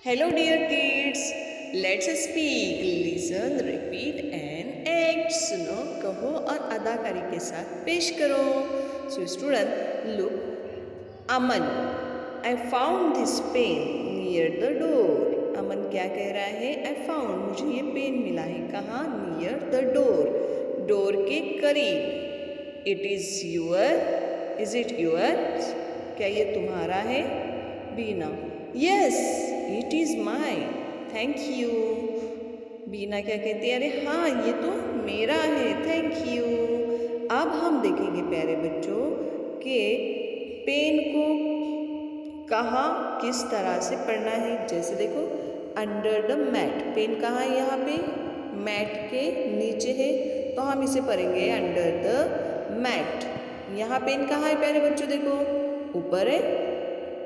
Hello dear kids, let's speak, listen, repeat and act. सुनो, कहो और अदाकारी के साथ पेश करो. So student, look, Aman, I found this pen near the door. अमन क्या कह रहा है? I found, मुझे ये पेन मिला है. कहाँ? Near the door. डोर के करीब. It is your, is it yours? क्या ये तुम्हारा है? बीना, Yes, it is mine. Thank you. बीना क्या कहती है? अरे हाँ, ये तो मेरा है. Thank you. अब हम देखेंगे प्यारे बच्चों कि पेन को कहाँ किस तरह से पढ़ना है. जैसे देखो, अंडर द मैट. पेन कहाँ है? यहाँ पे मैट के नीचे है, तो हम इसे पढ़ेंगे अंडर द मैट. यहाँ पेन कहाँ है प्यारे बच्चों? देखो, ऊपर है.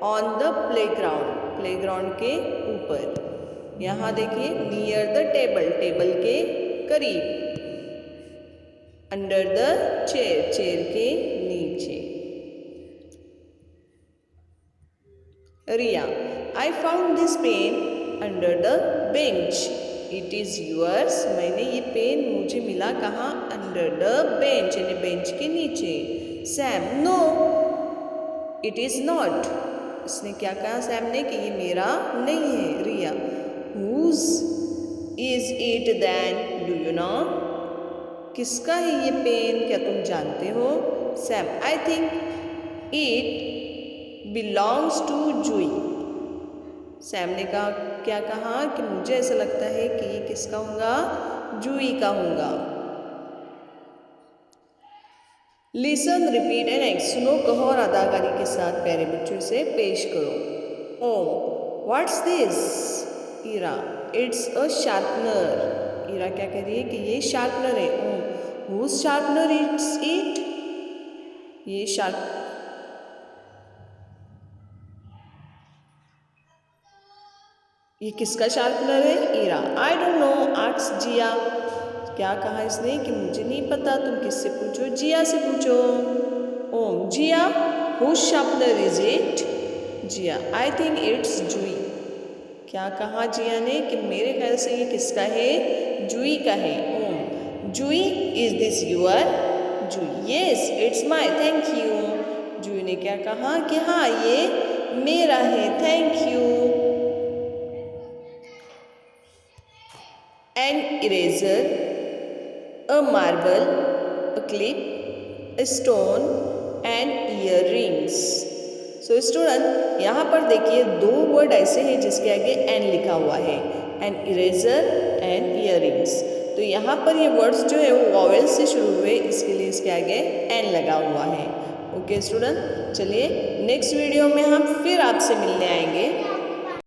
ऑन द प्लेग्राउंड, प्लेग्राउंड के ऊपर. यहाँ देखिए, नियर द टेबल, टेबल के करीब. अंडर द चेयर, चेयर के नीचे. Riya, I found this pen under the bench. It is yours. मैंने ये पेन मुझे मिला कहाँ? अंडर द बेंच, यानी बेंच के नीचे. Sam, no it is not. इसने क्या कहा सैम ने? कि ये मेरा नहीं है. Riya, whose is it then? Do you know? किसका है ये पेन? क्या तुम जानते हो? Sam, I think it belongs to Jui. Sam ने कहा, क्या कहा? कि मुझे ऐसा लगता है कि ये किसका होगा? जूई का होगा. Listen, repeat and act. सुनो, कहो और अदाकारी के साथ प्यारे बच्चों से पेश करो. Om, what's this? Ira, it's a sharpener. Ira क्या कह रही है? कि ये शार्पनर है. Om, whose sharpener it's it? ये ये किसका शार्पनर है? Ira, I don't know. Ask Jiya. क्या कहा इसने? कि मुझे नहीं पता. तुम किससे पूछो? जिया से पूछो. Om, Jiya, whose sharpener is it? Jiya, I think it's Jui. क्या कहा जिया ने? कि मेरे ख्याल से ये किसका है? जूई का है. Om, Jui, is this your? Jui, yes it's my. Thank you. Jui ने क्या कहा? कि हाँ, ये मेरा है. Thank you. An eraser, a marble, a clip, a stone and earrings. So student, यहाँ पर देखिए दो वर्ड ऐसे हैं जिसके आगे n लिखा हुआ है. an eraser and earrings. तो यहाँ पर ये वर्ड्स जो है वो वॉवेल से शुरू हुए, इसके लिए इसके आगे n लगा हुआ है. ओके स्टूडेंट, चलिए नेक्स्ट वीडियो में हम फिर आपसे मिलने आएंगे.